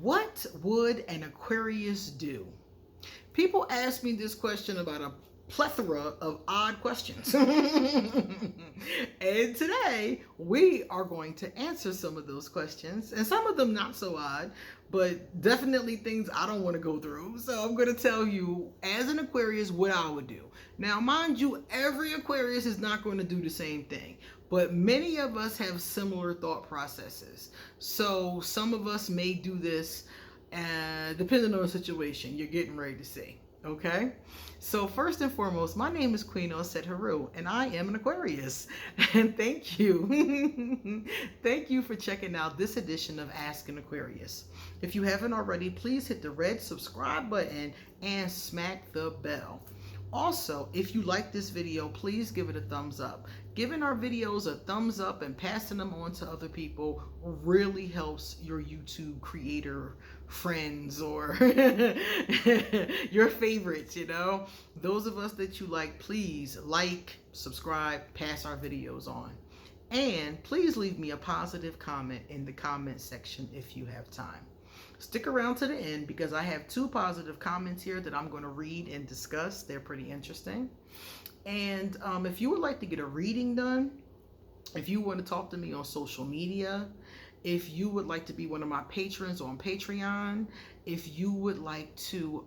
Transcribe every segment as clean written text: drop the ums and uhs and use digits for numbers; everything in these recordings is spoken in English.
What would an Aquarius do? People ask me this question about a plethora of odd questions. And today we are going to answer some of those questions, and some of them not so odd, but definitely things I don't want to go through. So I'm going to tell you, as an Aquarius, what I would do. Now, mind you, every Aquarius is not going to do the same thing, but many of us have similar thought processes. So some of us may do this depending on the situation you're getting ready to see. Okay, so first and foremost, my name is Queen Osset Haru, and I am an Aquarius. And thank you. Thank you for checking out this edition of Ask an Aquarius. If you haven't already, please hit the red subscribe button and smack the bell. Also, if you like this video, please give it a thumbs up. Giving our videos a thumbs up and passing them on to other people really helps your YouTube creator friends or your favorites, you know. Those of us that you please like, subscribe, pass our videos on. And please leave me a positive comment in the comment section if you have time. Stick around to the end because I have 2 positive comments here that I'm going to read and discuss. They're pretty interesting. And if you would like to get a reading done, if you want to talk to me on social media, if you would like to be one of my patrons on Patreon, if you would like to,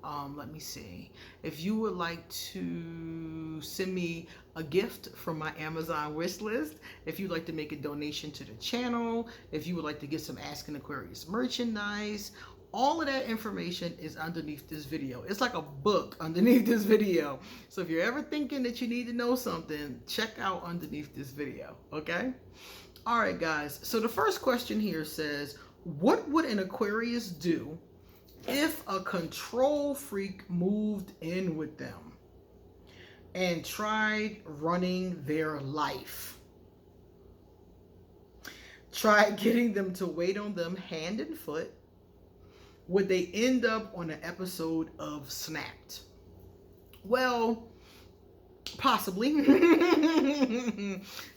if you would like to send me a gift from my Amazon wish list, if you'd like to make a donation to the channel, if you would like to get some Ask an Aquarius merchandise, all of that information is underneath this video. It's like a book underneath this video. So if you're ever thinking that you need to know something, check out underneath this video, okay? All right, guys. So the first question here says, what would an Aquarius do if a control freak moved in with them and tried running their life? Tried getting them to wait on them hand and foot? Would they end up on an episode of Snapped? Well, possibly.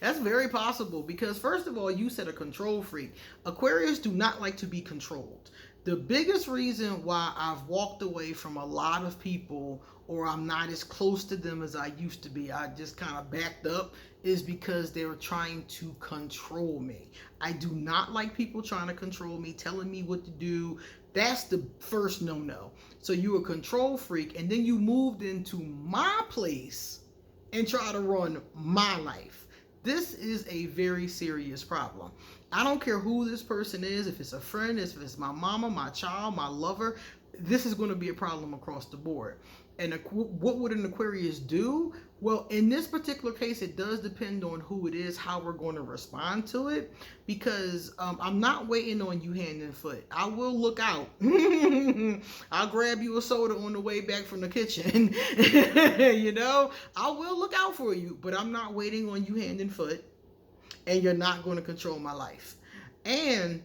That's very possible because, first of all, you said a control freak. Aquarius do not like to be controlled. The biggest reason why I've walked away from a lot of people, or I'm not as close to them as I used to be, I just kind of backed up, is because they were trying to control me. I do not like people trying to control me, telling me what to do. That's the first no-no. So you a control freak, and then you moved into my place and try to run my life. This is a very serious problem. I don't care who this person is, if it's a friend, if it's my mama, my child, my lover, this is going to be a problem across the board. And what would an Aquarius do? Well, in this particular case, it does depend on who it is, how we're going to respond to it, because I'm not waiting on you hand and foot. I will look out. I'll grab you a soda on the way back from the kitchen. You know, I will look out for you, but I'm not waiting on you hand and foot, and you're not going to control my life. And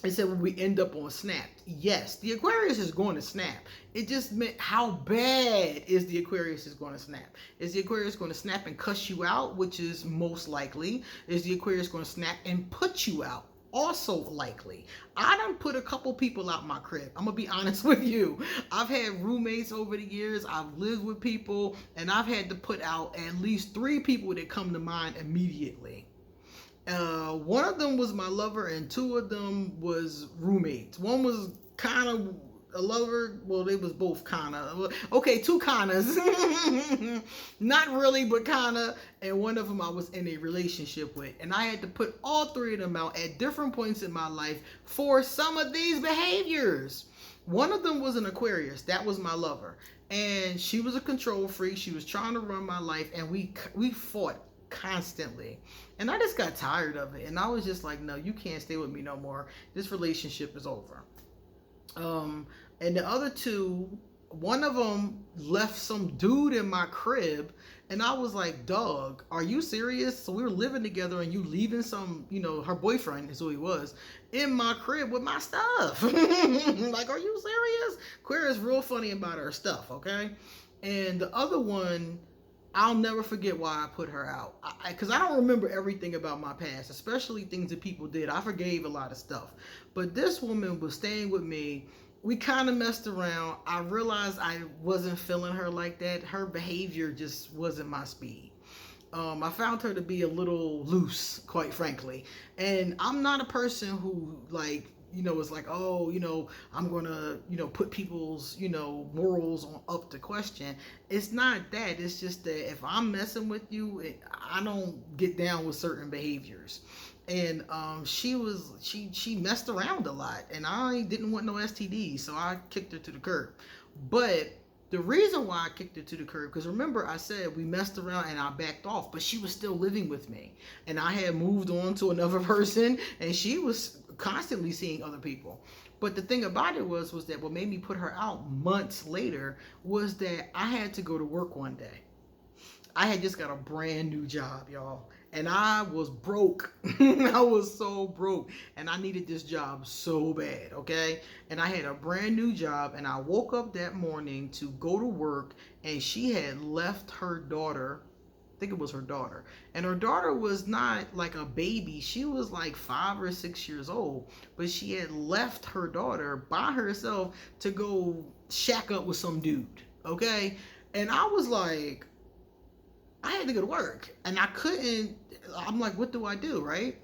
it said, will we end up on Snapped? Yes, the Aquarius is going to snap. It just meant how bad is the Aquarius is going to snap? Is the Aquarius going to snap and cuss you out, which is most likely? Is the Aquarius going to snap and put you out? Also likely. I done put a couple people out my crib. I'm going to be honest with you. I've had roommates over the years. I've lived with people, and I've had to put out at least 3 people that come to mind immediately. One of them was my lover, and 2 of them was roommates. One was kind of a lover. Well, they was both kind of. Okay, 2 kindas. Not really, but kind of. And one of them I was in a relationship with. And I had to put all 3 of them out at different points in my life for some of these behaviors. One of them was an Aquarius. That was my lover. And she was a control freak. She was trying to run my life, and we fought constantly, and I just got tired of it, and I was just like, no, you can't stay with me no more. This relationship is over. And the other 2, one of them left some dude in my crib, and I was like, dog, are you serious? So we were living together, and you leaving some, you know, her boyfriend is who he was, in my crib with my stuff. Like, are you serious? Aquarius is real funny about her stuff, okay? And the other one, I'll never forget why I put her out. Because I don't remember everything about my past, especially things that people did. I forgave a lot of stuff. But this woman was staying with me. We kind of messed around. I realized I wasn't feeling her like that. Her behavior just wasn't my speed. I found her to be a little loose, quite frankly. And I'm not a person who, like, is like, oh, I'm gonna, put people's, morals on up to question. It's not that. It's just that if I'm messing with you, I don't get down with certain behaviors. And she messed around a lot, and I didn't want no STDs, so I kicked her to the curb. But the reason why I kicked her to the curb, because remember I said we messed around and I backed off, but she was still living with me. And I had moved on to another person, and she was constantly seeing other people. But the thing about it was that what made me put her out months later was that I had to go to work one day. I had just got a brand new job, y'all. And I was broke. I was so broke. And I needed this job so bad, okay? And I had a brand new job. And I woke up that morning to go to work. And she had left her daughter. I think it was her daughter. And her daughter was not like a baby. She was like 5 or 6 years old. But she had left her daughter by herself to go shack up with some dude, okay? And I was like, I had to go to work and I couldn't. I'm like, what do I do, right?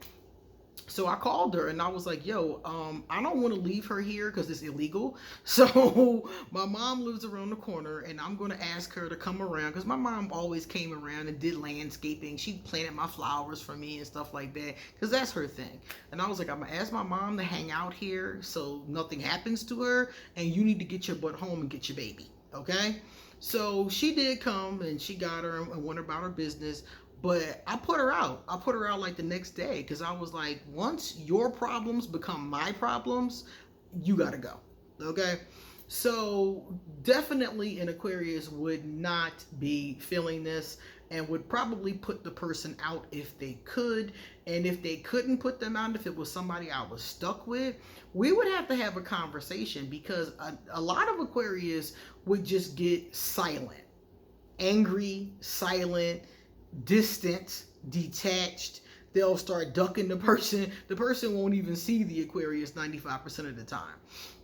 So I called her and I was like, yo, I don't want to leave her here because it's illegal. So my mom lives around the corner and I'm going to ask her to come around, because my mom always came around and did landscaping. She planted my flowers for me and stuff like that, because that's her thing. And I was like, I'm going to ask my mom to hang out here so nothing happens to her, and you need to get your butt home and get your baby, okay? So she did come and she got her and went about her business. But I put her out. I put her out like the next day, because I was like, once your problems become my problems, you got to go. Okay? So definitely an Aquarius would not be feeling this and would probably put the person out if they could. And if they couldn't put them out, if it was somebody I was stuck with, we would have to have a conversation, because a lot of Aquarius would just get silent, angry, silent, distant, detached. They'll start ducking the person. The person won't even see the Aquarius 95% of the time.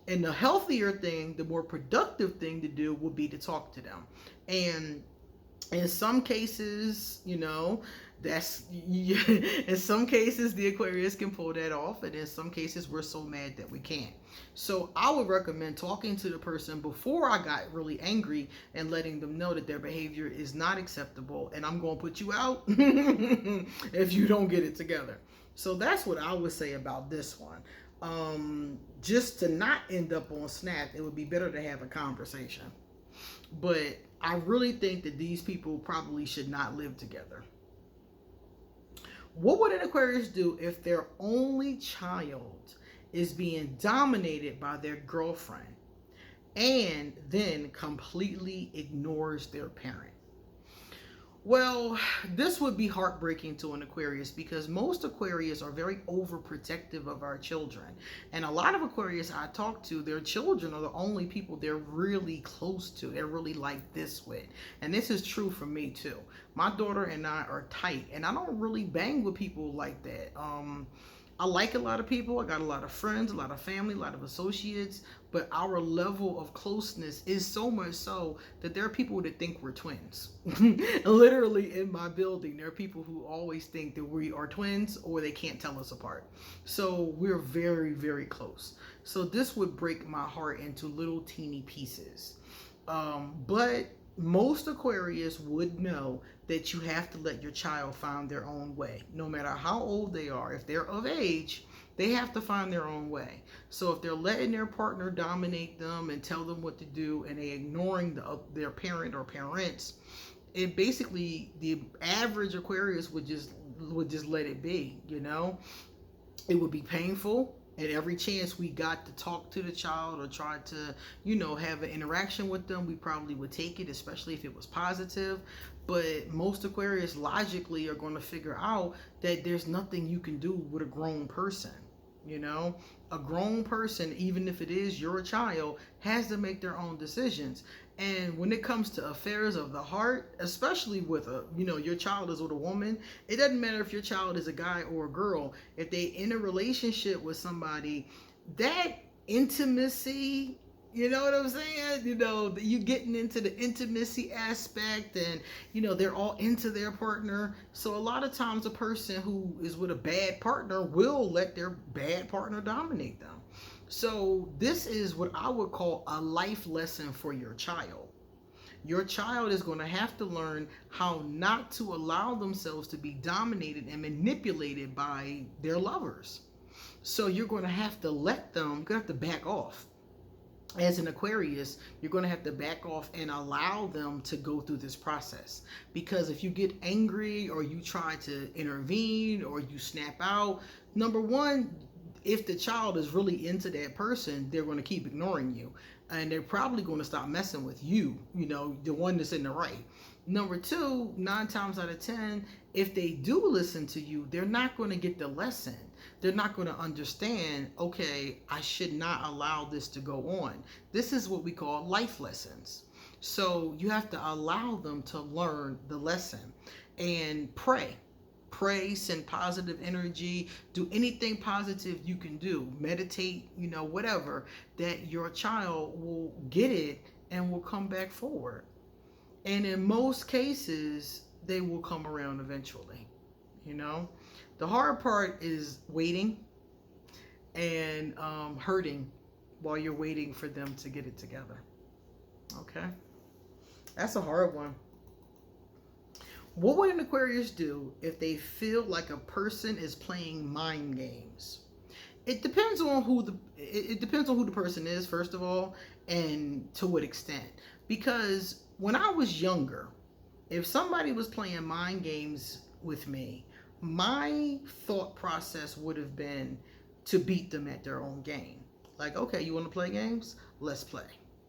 And the healthier thing, the more productive thing to do would be to talk to them. And in some cases, that's in some cases the Aquarius can pull that off, and in some cases we're so mad that we can't. So I would recommend talking to the person before I got really angry and letting them know that their behavior is not acceptable, and I'm going to put you out if you don't get it together. So that's what I would say about this one. Just to not end up on Snap, it would be better to have a conversation. But I really think that these people probably should not live together. What would an Aquarius do if their only child is being dominated by their girlfriend and then completely ignores their parent? Well, this would be heartbreaking to an Aquarius, because most Aquarius are very overprotective of our children. And a lot of Aquarius I talk to, their children are the only people they're really close to. They're really like this with. And this is true for me too. My daughter and I are tight, and I don't really bang with people like that. I like a lot of people. I got a lot of friends, a lot of family, a lot of associates, but our level of closeness is so much so that there are people that think we're twins. Literally in my building, there are people who always think that we are twins, or they can't tell us apart. So we're very, very close. So this would break my heart into little teeny pieces. But most Aquarius would know that you have to let your child find their own way. No matter how old they are, if they're of age, they have to find their own way. So if they're letting their partner dominate them and tell them what to do, and they ignoring their parent or parents, it basically, the average Aquarius would just let it be. It would be painful. And every chance we got to talk to the child or try to, have an interaction with them, we probably would take it, especially if it was positive. But most Aquarius logically are going to figure out that there's nothing you can do with a grown person. You know, a grown person, even if it is your child, has to make their own decisions. And when it comes to affairs of the heart, especially with your child is with a woman, it doesn't matter if your child is a guy or a girl. If they in a relationship with somebody, that intimacy, you know what I'm saying? You getting into the intimacy aspect, and they're all into their partner. So a lot of times a person who is with a bad partner will let their bad partner dominate them. So this is what I would call a life lesson for your child. Your child is going to have to learn how not to allow themselves to be dominated and manipulated by their lovers. So you're going to have to let them, you're going to have to back off. As an Aquarius, you're going to have to back off and allow them to go through this process. Because if you get angry or you try to intervene or you snap out, number one, if the child is really into that person, they're going to keep ignoring you. And they're probably going to stop messing with you, the one that's in the right. Number two, 9 times out of 10, if they do listen to you, they're not going to get the lesson. They're not going to understand, okay, I should not allow this to go on. This is what we call life lessons. So you have to allow them to learn the lesson and pray. Pray, send positive energy, do anything positive you can do. Meditate, whatever, that your child will get it and will come back forward. And in most cases, they will come around eventually. The hard part is waiting and hurting while you're waiting for them to get it together. Okay? That's a hard one. What would an Aquarius do if they feel like a person is playing mind games? It depends on who the person is, first of all, and to what extent. Because when I was younger, if somebody was playing mind games with me, my thought process would have been to beat them at their own game. Like, okay, you want to play games? Let's play.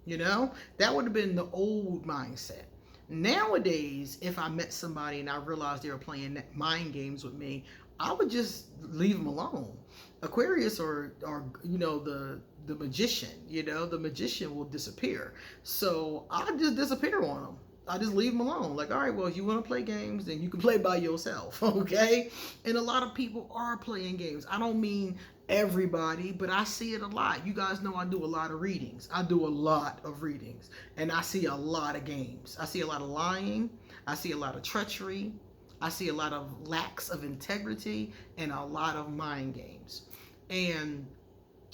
That would have been the old mindset. Nowadays, if I met somebody and I realized they were playing mind games with me, I would just leave them alone. Aquarius are the magician. The magician will disappear. So I just disappear on them. I just leave them alone. Like, all right, well, if you want to play games, then you can play by yourself, okay? And a lot of people are playing games. I don't mean everybody, but I see it a lot. You guys know I do a lot of readings. I do a lot of readings, and I see a lot of games. I see a lot of lying. I see a lot of treachery. I see a lot of lacks of integrity and a lot of mind games. And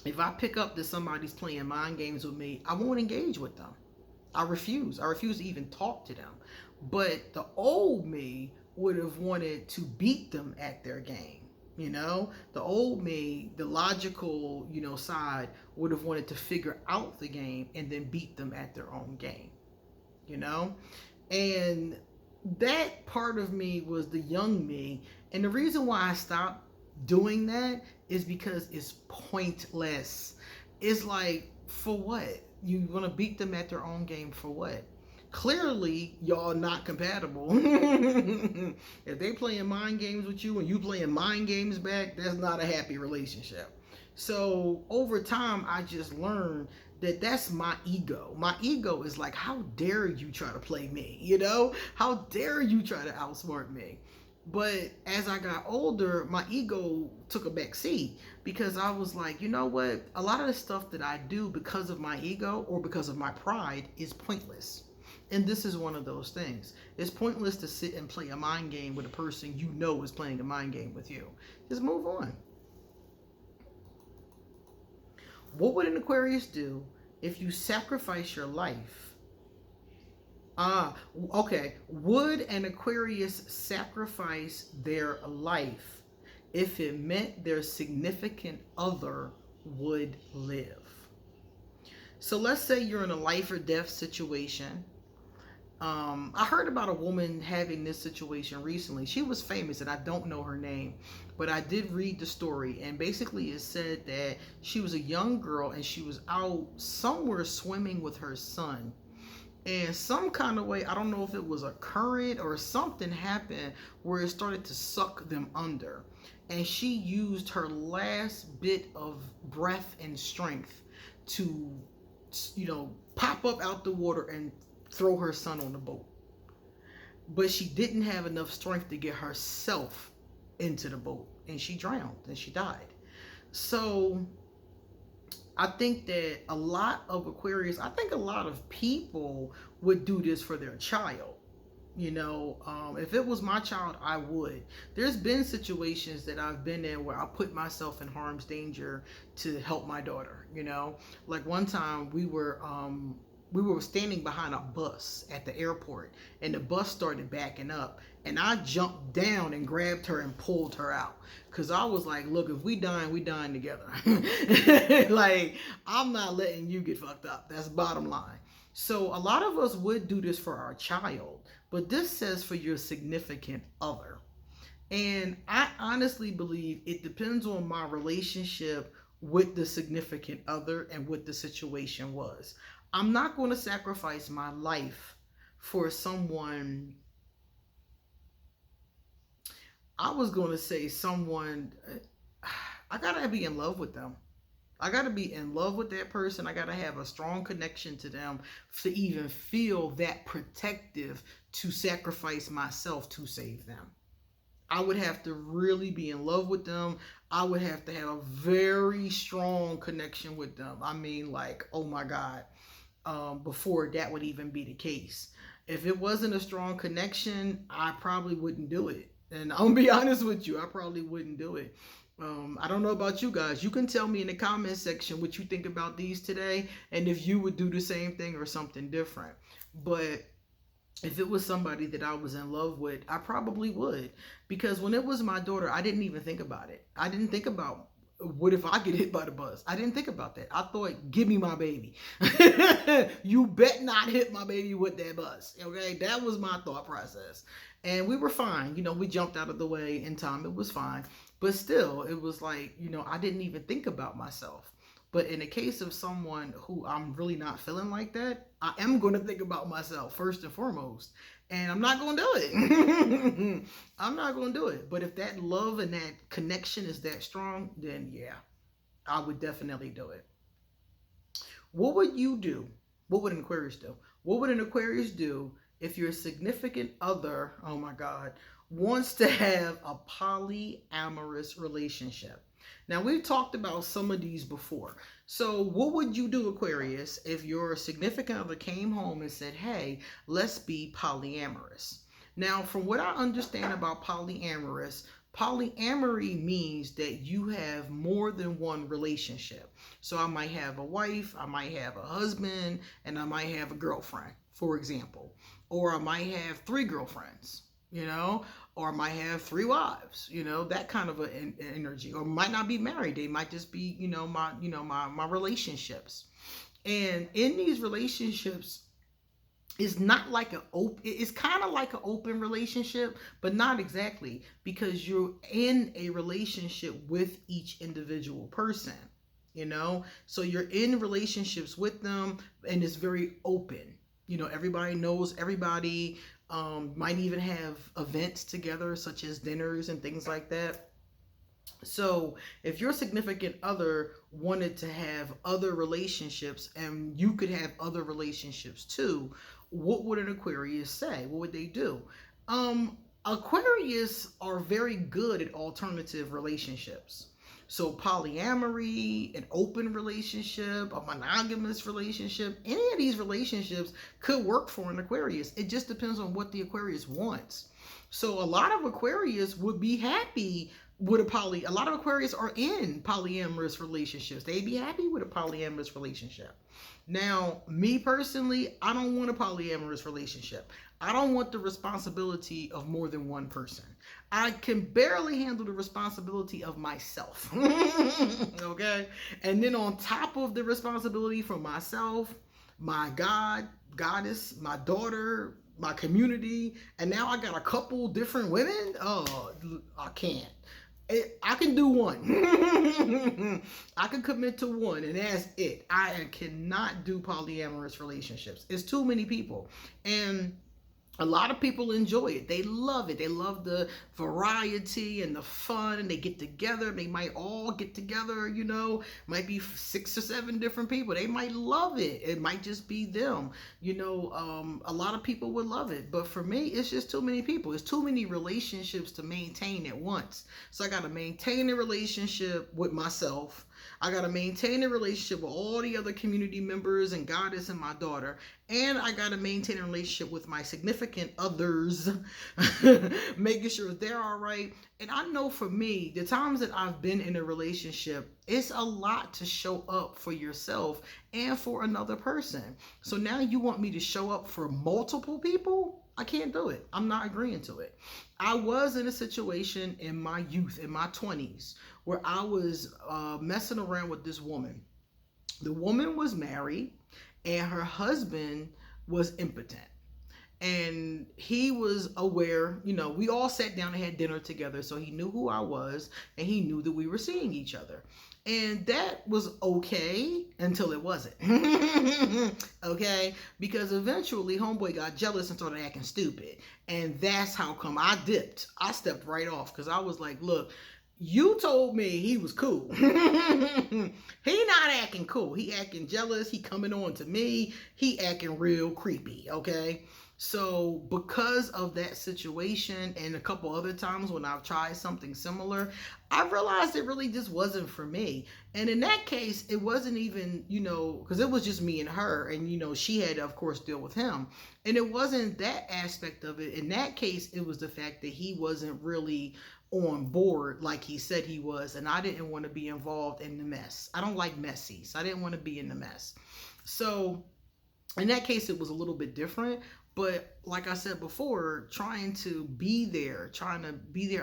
if I pick up that somebody's playing mind games with me, I won't engage with them. I refuse to even talk to them. But the old me would have wanted to beat them at their game. The old me, the logical, side would have wanted to figure out the game and then beat them at their own game. And that part of me was the young me. And the reason why I stopped doing that is because it's pointless. It's like, for what? You want to beat them at their own game for what? Clearly, y'all not compatible. If they playing mind games with you and you playing mind games back, that's not a happy relationship. So over time, I just learned that that's my ego. My ego is like, how dare you try to play me? How dare you try to outsmart me? But as I got older, my ego took a back seat because I was like, you know what? A lot of the stuff that I do because of my ego or because of my pride is pointless. And this is one of those things. It's pointless to sit and play a mind game with a person you know is playing a mind game with you. Just move on. What would an Aquarius do if you sacrifice your life? Okay. Would an Aquarius sacrifice their life if it meant their significant other would live? So let's say you're in a life or death situation. I heard about a woman having this situation recently. She was famous and I don't know her name, but I did read the story, and basically it said that she was a young girl and she was out somewhere swimming with her son. And some kind of way, I don't know if it was a current or something happened where it started to suck them under. And she used her last bit of breath and strength to, pop up out the water and throw her son on the boat. But she didn't have enough strength to get herself into the boat, and she drowned and she died. So I think that a lot of Aquarius, I think a lot of people would do this for their child. If it was my child, I would. There's been situations that I've been in where I put myself in harm's danger to help my daughter. Like one time we were standing behind a bus at the airport, and the bus started backing up, and I jumped down and grabbed her and pulled her out, because I was like, look, if we dying together. Like, I'm not letting you get fucked up. That's bottom line. So a lot of us would do this for our child, but this says for your significant other. And I honestly believe it depends on my relationship with the significant other and what the situation was. I'm not going to sacrifice my life for someone. I was going to say someone, I got to be in love with them. I got to be in love with that person. I got to have a strong connection to them to even feel that protective to sacrifice myself to save them. I would have to really be in love with them. I would have to have a very strong connection with them. I mean, like, oh my God. Before that would even be the case. If it wasn't a strong connection, I probably wouldn't do it. And I'm gonna be honest with you, I probably wouldn't do it. I don't know about you guys. You can tell me in the comment section what you think about these today, and if you would do the same thing or something different. But if it was somebody that I was in love with, I probably would. Because when it was my daughter, I didn't even think about it. I didn't think about, what if I get hit by the bus? I didn't think about that. I thought, give me my baby. You bet not hit my baby with that bus. Okay, that was my thought process. And we were fine. We jumped out of the way in time. It was fine. But still, it was like, I didn't even think about myself. But in the case of someone who I'm really not feeling like that, I am going to think about myself first and foremost. And I'm not going to do it. I'm not going to do it. But if that love and that connection is that strong, then yeah, I would definitely do it. What would you do? What would an Aquarius do? What would an Aquarius do if your significant other, oh my God, wants to have a polyamorous relationship? Now, we've talked about some of these before. So what would you do, Aquarius, if your significant other came home and said, hey, let's be polyamorous? Now, from what I understand about polyamory means that you have more than one relationship. So I might have a wife, I might have a husband, and I might have a girlfriend, for example. Or I might have 3 girlfriends, or I might have 3 wives, that kind of an energy. Or might not be married. They might just be, my relationships. And in these relationships, it's not like it's kind of like an open relationship, but not exactly, because you're in a relationship with each individual person, so you're in relationships with them, and it's very open. Everybody knows everybody. Might even have events together, such as dinners and things like that. So if your significant other wanted to have other relationships, and you could have other relationships too, what would an Aquarius say? What would they do? Aquarius are very good at alternative relationships. So polyamory, an open relationship, a monogamous relationship, any of these relationships could work for an Aquarius. It just depends on what the Aquarius wants. So a lot of Aquarius would be happy with a lot of Aquarius are in polyamorous relationships. They'd be happy with a polyamorous relationship. Now, me personally, I don't want a polyamorous relationship. I don't want the responsibility of more than one person. I can barely handle the responsibility of myself. Okay? And then on top of the responsibility for myself, my goddess, my daughter, my community, and now I got a couple different women. Oh, I can't. I can do one. I can commit to one, and that's it. I cannot do polyamorous relationships. It's too many people. And a lot of people enjoy it. They love it. They love the variety and the fun, and they get together. They might all get together, might be 6 or 7 different people. They might love it. It might just be them. A lot of people would love it. But for me, it's just too many people. It's too many relationships to maintain at once. So I got to maintain a relationship with myself. I got to maintain a relationship with all the other community members and Goddess and my daughter. And I got to maintain a relationship with my significant others, making sure they're all right. And I know for me, the times that I've been in a relationship, it's a lot to show up for yourself and for another person. So now you want me to show up for multiple people? I can't do it. I'm not agreeing to it. I was in a situation in my youth, in my 20s, where I was messing around with this woman. The woman was married and her husband was impotent. And he was aware, we all sat down and had dinner together. So he knew who I was and he knew that we were seeing each other. And that was okay until it wasn't. Okay? Because eventually homeboy got jealous and started acting stupid. And that's how come I dipped. I stepped right off because I was like, look, you told me he was cool. He not acting cool. He acting jealous. He coming on to me. He acting real creepy. Okay? So because of that situation and a couple other times when I've tried something similar, I realized it really just wasn't for me. And in that case, it wasn't even, because it was just me and her. And, she had to, of course, deal with him. And it wasn't that aspect of it. In that case, it was the fact that he wasn't really on board like he said he was. And I didn't want to be involved in the mess. I don't like messy. So I didn't want to be in the mess. So in that case, it was a little bit different. But like I said before, trying to be there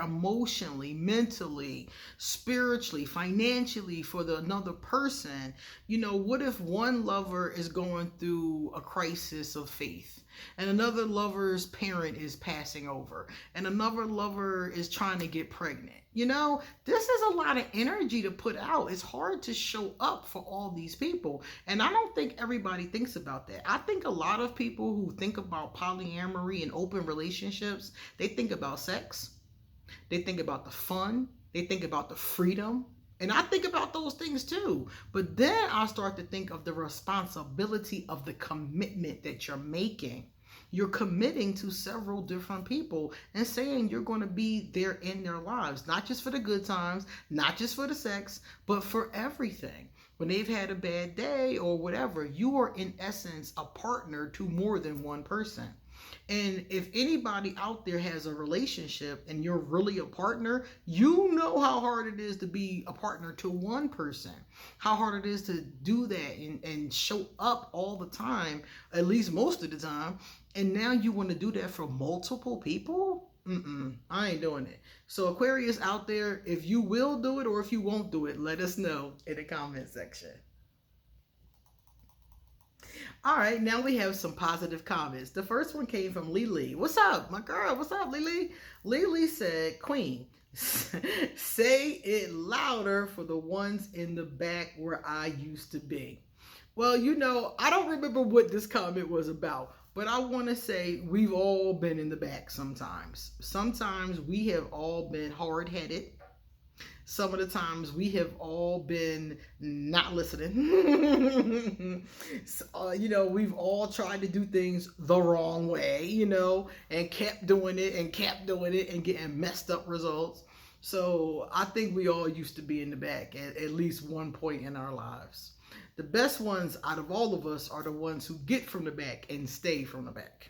emotionally, mentally, spiritually, financially for another person. What if one lover is going through a crisis of faith and another lover's parent is passing over and another lover is trying to get pregnant? This is a lot of energy to put out. It's hard to show up for all these people. And I don't think everybody thinks about that. I think a lot of people who think about polyamory and open relationships, they think about sex. They think about the fun. They think about the freedom. And I think about those things too. But then I start to think of the responsibility of the commitment that you're making. You're committing to several different people and saying you're going to be there in their lives, not just for the good times, not just for the sex, but for everything. When they've had a bad day or whatever, you are in essence a partner to more than one person. And if anybody out there has a relationship and you're really a partner, you know how hard it is to be a partner to one person, how hard it is to do that and show up all the time, at least most of the time. And now you want to do that for multiple people? I ain't doing it. So Aquarius out there, if you will do it or if you won't do it, let us know in the comment section. All right, now we have some positive comments. The first one came from Lily. What's up, my girl? What's up, Lily? Lily said, Queen, say it louder for the ones in the back where I used to be. Well, I don't remember what this comment was about, but I want to say we've all been in the back sometimes. Sometimes we have all been hard-headed. Some of the times we have all been not listening. We've all tried to do things the wrong way, and kept doing it and getting messed up results. So I think we all used to be in the back at least one point in our lives. The best ones out of all of us are the ones who get from the back and stay from the back,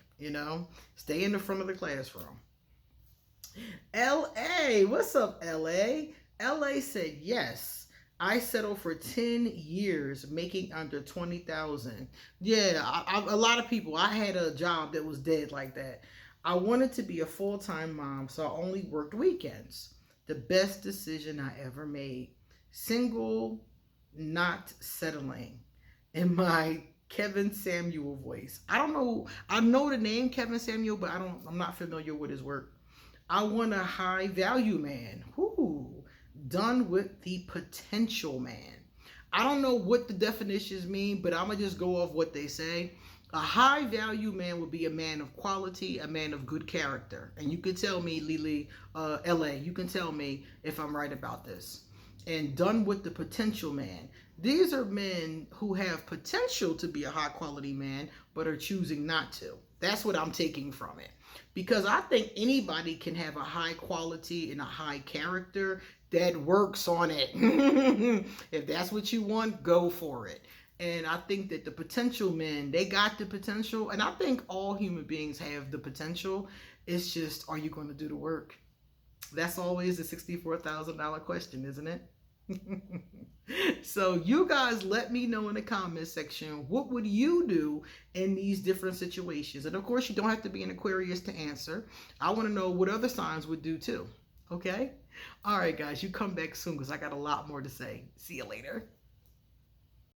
stay in the front of the classroom. LA, what's up, LA? LA said, yes, I settled for 10 years making under 20,000. Yeah, a lot of people, I had a job that was dead like that. I wanted to be a full-time mom, so I only worked weekends. The best decision I ever made. Single, not settling. In my Kevin Samuel voice. I don't know. I know the name Kevin Samuel, but I'm not familiar with his work. I want a high value man. Whoo. Done with the potential man. I don't know what the definitions mean, but I'm going to just go off what they say. A high value man would be a man of quality, a man of good character. And you can tell me, Lily, LA, you can tell me if I'm right about this. And done with the potential man. These are men who have potential to be a high quality man, but are choosing not to. That's what I'm taking from it. Because I think anybody can have a high quality and a high character that works on it. If that's what you want, go for it. And I think that the potential men, they got the potential. And I think all human beings have the potential. It's just, are you going to do the work? That's always the $64,000 question, isn't it? So you guys let me know in the comment section, what would you do in these different situations? And of course, you don't have to be an Aquarius to answer. I want to know what other signs would do too. Okay? All right, guys, you come back soon because I got a lot more to say. See you later.